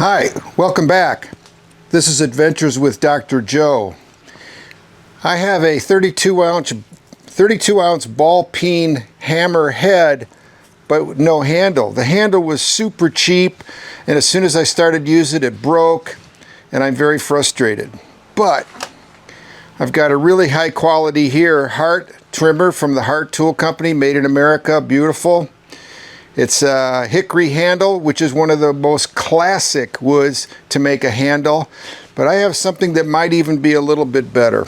Hi, welcome back. This is Adventures with Dr. Joe. I have a 32 ounce ball peen hammerhead, but with no handle. The handle was super cheap, and as soon as I started using it, it broke, and I'm very frustrated. But I've got a really high quality here, Hart trimmer from the Hart Tool Company, made in America, beautiful. It's a hickory handle, which is one of the most classic woods to make a handle, but I have something that might even be a little bit better.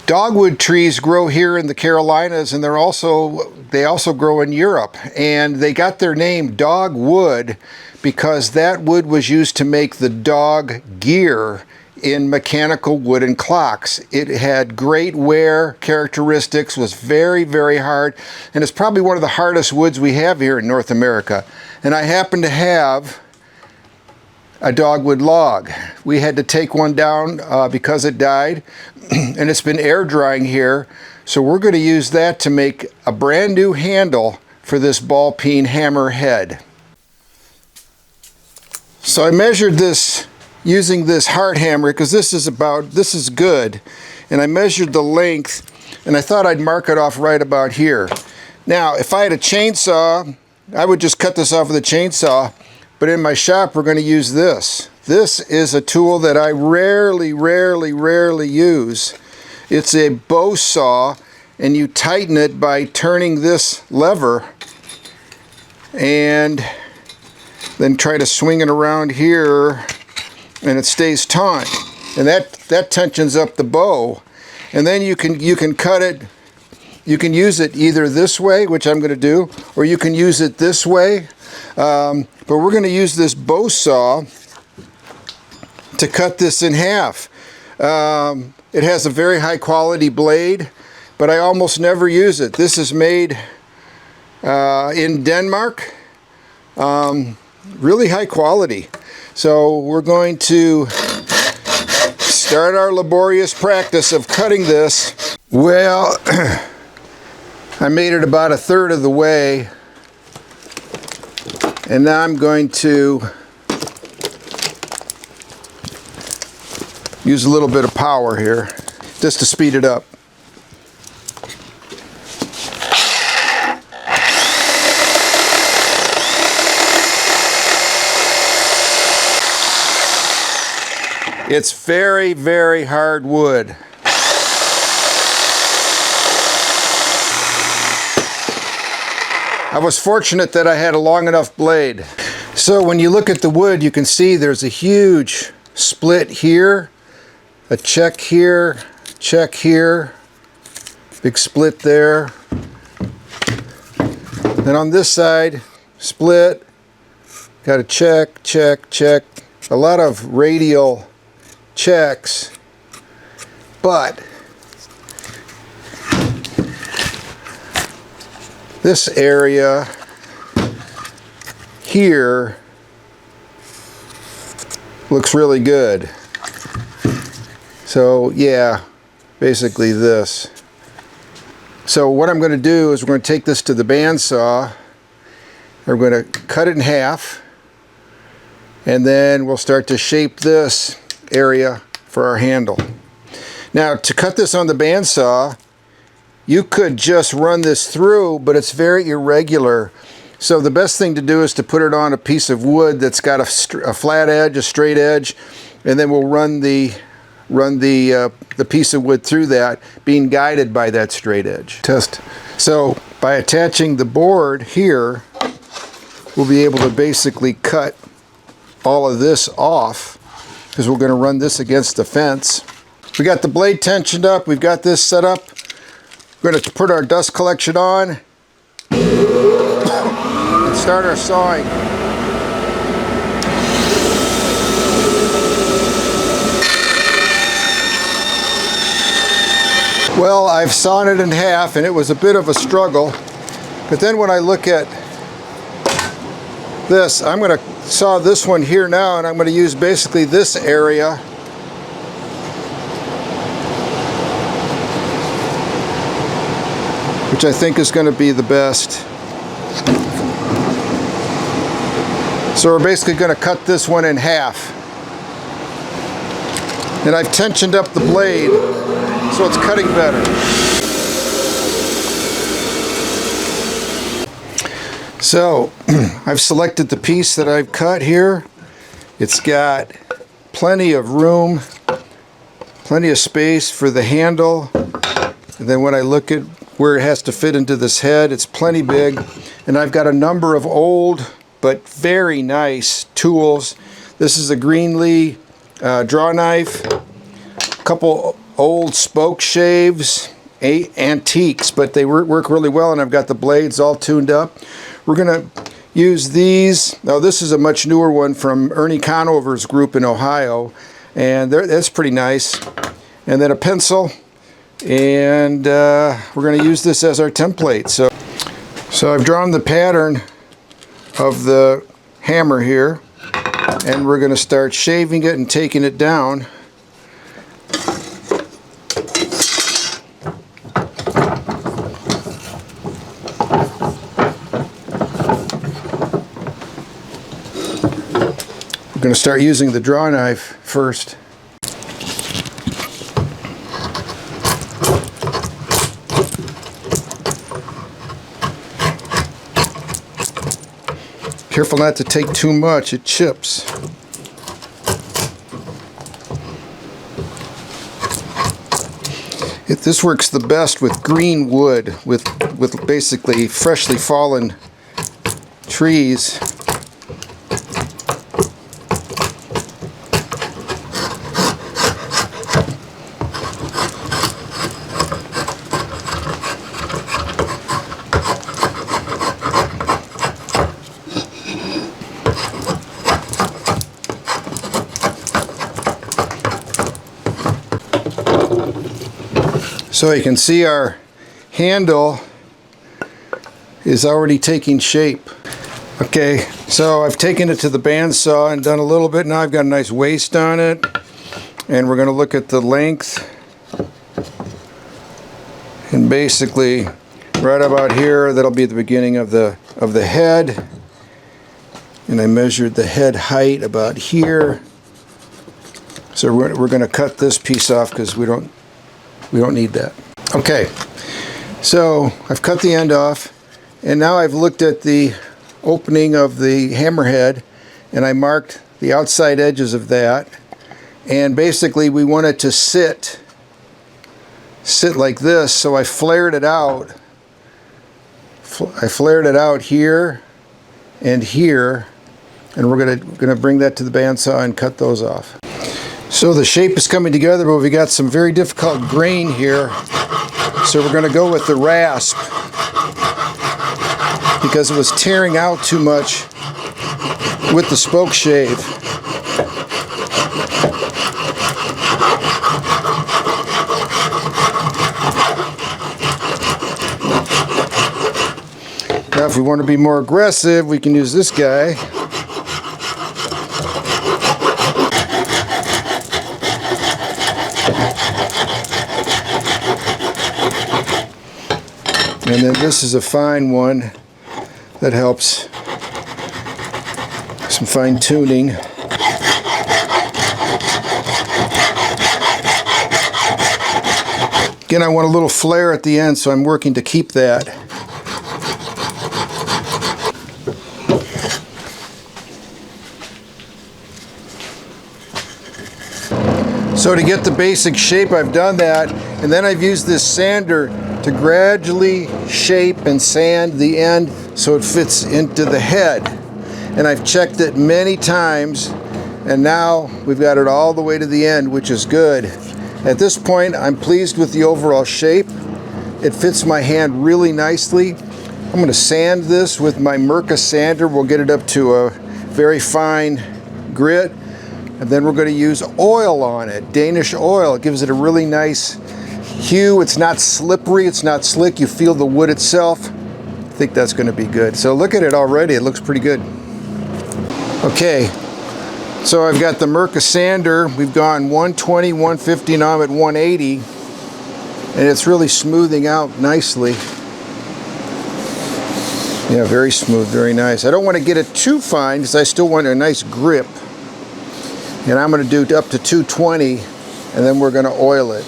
Dogwood trees grow here in the Carolinas, and they also grow in Europe, and they got their name Dogwood because that wood was used to make the dog gear in mechanical wooden clocks. It had great wear characteristics, was very, very hard, and it's probably one of the hardest woods we have here in North America. And I happen to have a dogwood log. We had to take one down because it died, and it's been air drying here, so we're going to use that to make a brand new handle for this ball peen hammerhead. So I measured this using this Hart hammer because this is good, and I measured the length, and I thought I'd mark it off right about here. Now if I had a chainsaw, I would just cut this off with a chainsaw, but in my shop we're going to use this. This is a tool that I rarely use. It's a bow saw, and you tighten it by turning this lever and then try to swing it around here, and it stays taut, and that tensions up the bow. And then you can cut it, you can use it either this way, which I'm going to do, or you can use it this way, but we're going to use this bow saw to cut this in half. It has a very high quality blade, but I almost never use it. This is made in Denmark, really high quality. So we're going to start our laborious practice of cutting this. Well, I made it about a third of the way, and now I'm going to use a little bit of power here just to speed it up. It's very, very hard wood. I was fortunate that I had a long enough blade. So when you look at the wood, you can see there's a huge split here, a check here, big split there. Then on this side, split, got a check, a lot of radial checks, but this area here looks really good. So yeah, basically this. So what I'm going to do is we're going to take this to the bandsaw, we're going to cut it in half, and then we'll start to shape this area for our handle. Now to cut this on the bandsaw, you could just run this through, but it's very irregular. So the best thing to do is to put it on a piece of wood that's got a flat edge, a straight edge, and then we'll run the piece of wood through that, being guided by that straight edge. So by attaching the board here, we'll be able to basically cut all of this off, because we're going to run this against the fence. We got the blade tensioned up, we've got this set up. We're going to put our dust collection on and start our sawing. Well, I've sawn it in half, and it was a bit of a struggle, but then when I look at this, I'm going to saw this one here now, and I'm going to use basically this area which I think is going to be the best. So we're basically going to cut this one in half. And I've tensioned up the blade so it's cutting better. So I've selected the piece that I've cut here. It's got plenty of room, plenty of space for the handle. And then when I look at where it has to fit into this head, it's plenty big. And I've got a number of old but very nice tools. This is a Greenlee draw knife, a couple old spoke shaves, antiques, but they work really well, and I've got the blades all tuned up. We're going to use these. Now this is a much newer one from Ernie Conover's group in Ohio, and that's pretty nice. And then a pencil, and we're going to use this as our template. So I've drawn the pattern of the hammer here, and we're going to start shaving it and taking it down. We're going to start using the draw knife first. Careful not to take too much, it chips. This works the best with green wood, with basically freshly fallen trees. So you can see our handle is already taking shape. Okay, so I've taken it to the bandsaw and done a little bit. Now I've got a nice waist on it, and we're going to look at the length. And basically, right about here, that'll be the beginning of the head. And I measured the head height about here. So we're going to cut this piece off because we don't need that. Okay, so I've cut the end off, and now I've looked at the opening of the hammerhead, and I marked the outside edges of that. And basically we want it to sit like this, so I flared it out. I flared it out here and here, and we're gonna bring that to the bandsaw and cut those off. So the shape is coming together, but we got some very difficult grain here. So we're going to go with the rasp because it was tearing out too much with the spoke shave. Now if we want to be more aggressive, we can use this guy. And then this is a fine one that helps some fine tuning. Again, I want a little flare at the end, so I'm working to keep that. So to get the basic shape, I've done that, and then I've used this sander to gradually shape and sand the end so it fits into the head. And I've checked it many times, and now we've got it all the way to the end, which is good. At this point, I'm pleased with the overall shape. It fits my hand really nicely. I'm going to sand this with my Mirka sander. We'll get it up to a very fine grit, and then we're going to use oil on it, Danish oil. It gives it a really nice hue. It's not slippery, it's not slick. You feel the wood itself. I think that's going to be good. So look at it already, it looks pretty good. Okay, so I've got the Mirka sander. We've gone 120, 150, now I'm at 180, and it's really smoothing out nicely. Yeah, very smooth, very nice. I don't want to get it too fine because I still want a nice grip. And I'm going to do up to 220, and then we're going to oil it.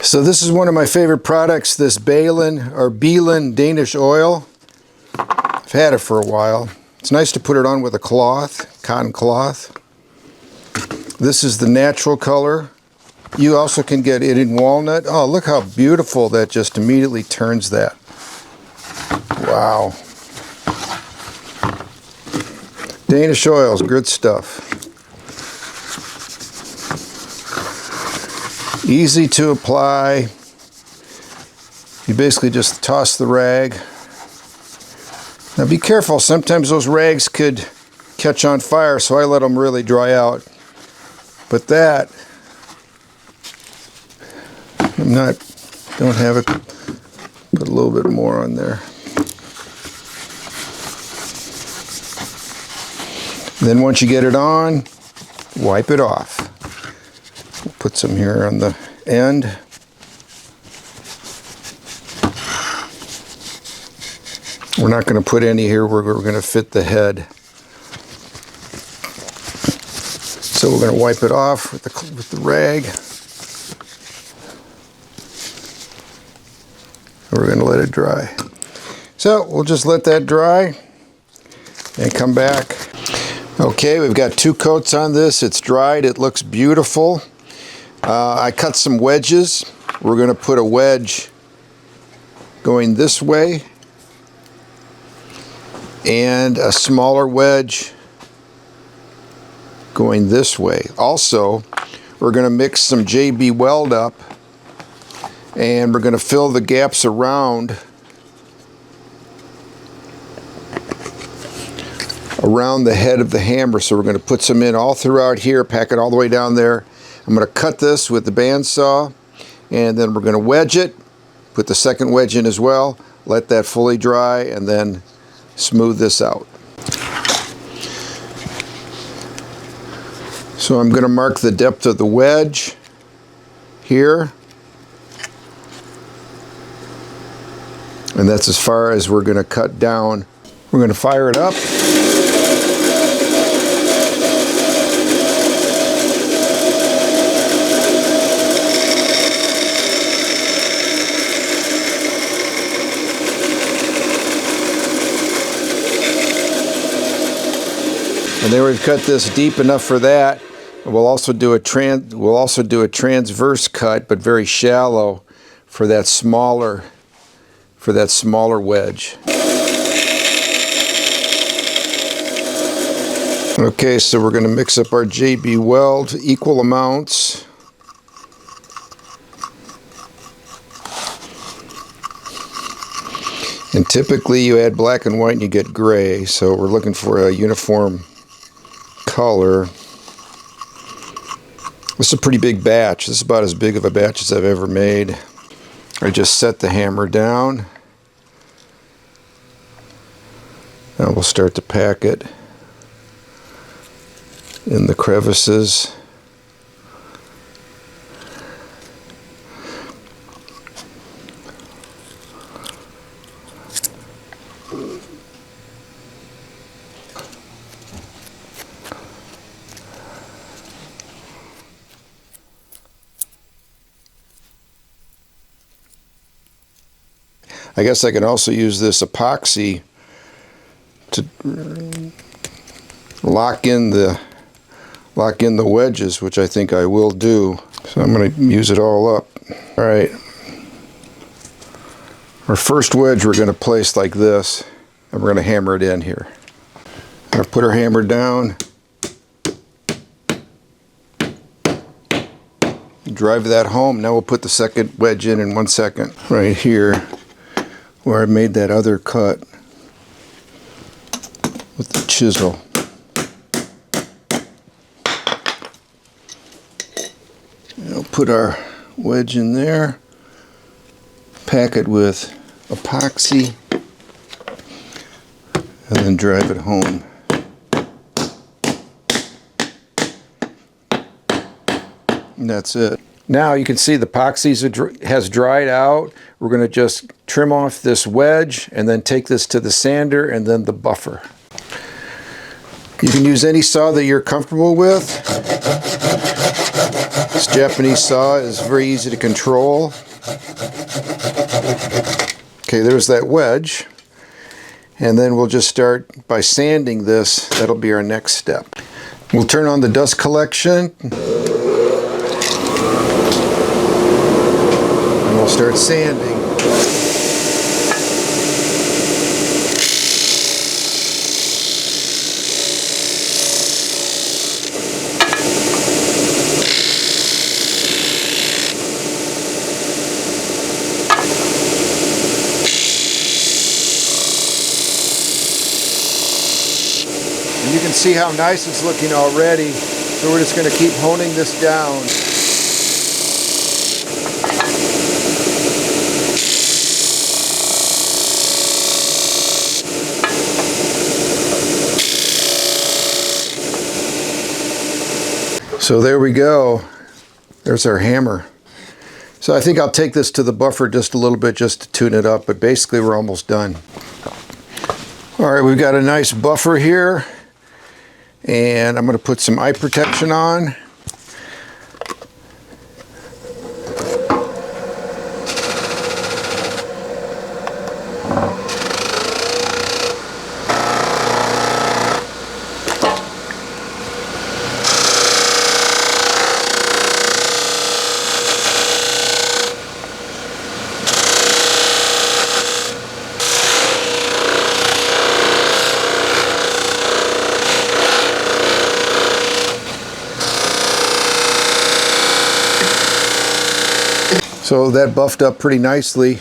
So this is one of my favorite products, this Beelen Danish oil. I've had it for a while. It's nice to put it on with a cloth, cotton cloth. This is the natural color. You also can get it in walnut. Oh, look how beautiful that just immediately turns that. Wow. Danish oils, good stuff. Easy to apply. You basically just toss the rag. Now be careful, sometimes those rags could catch on fire, so I let them really dry out. But that, don't have it, put a little bit more on there. Then once you get it on, wipe it off. We'll put some here on the end. We're not going to put any here, we're going to fit the head. So we're going to wipe it off with the rag. We're going to let it dry. So we'll just let that dry and come back. Okay, we've got 2 coats on this. It's dried. It looks beautiful. I cut some wedges. We're going to put a wedge going this way and a smaller wedge going this way. Also, we're going to mix some JB Weld up, and we're going to fill the gaps around the head of the hammer. So we're going to put some in all throughout here, pack it all the way down there. I'm going to cut this with the bandsaw, and then we're going to wedge it, put the second wedge in as well, let that fully dry, and then smooth this out. So I'm going to mark the depth of the wedge here, and that's as far as we're going to cut down. We're going to fire it up. And then we've cut this deep enough for that. We'll also do a transverse cut, but very shallow, for that smaller wedge. Okay, so we're going to mix up our JB Weld, equal amounts. And typically you add black and white and you get gray, so we're looking for a uniform color. This is a pretty big batch. This is about as big of a batch as I've ever made. I just set the hammer down. Now we'll start to pack it in the crevices. I guess I can also use this epoxy to lock in the wedges, which I think I will do. So I'm going to use it all up. All right. Our first wedge we're going to place like this, and we're going to hammer it in here. I'm going to put our hammer down, drive that home. Now we'll put the second wedge in 1 second. Right here, where I made that other cut with the chisel. I'll put our wedge in there, pack it with epoxy, and then drive it home. And that's it. Now you can see the epoxy has dried out. We're going to just trim off this wedge and then take this to the sander and then the buffer. You can use any saw that you're comfortable with. This Japanese saw is very easy to control. Okay, there's that wedge. And then we'll just start by sanding this. That'll be our next step. We'll turn on the dust collection. And we'll start sanding. And you can see how nice it's looking already. So we're just going to keep honing this down. So there we go. There's our hammer. So I think I'll take this to the buffer just a little bit just to tune it up, but basically we're almost done. All right, we've got a nice buffer here. And I'm going to put some eye protection on. So that buffed up pretty nicely.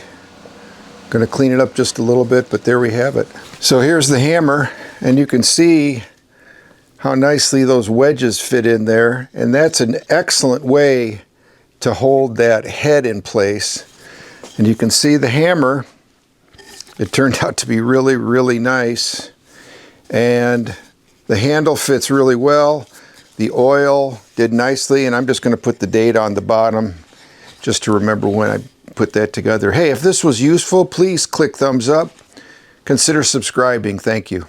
Going to clean it up just a little bit, but there we have it. So here's the hammer, and you can see how nicely those wedges fit in there. And that's an excellent way to hold that head in place. And you can see the hammer, it turned out to be really, really nice. And the handle fits really well. The oil did nicely, and I'm just going to put the date on the bottom just to remember when I put that together. Hey, if this was useful, please click thumbs up. Consider subscribing. Thank you.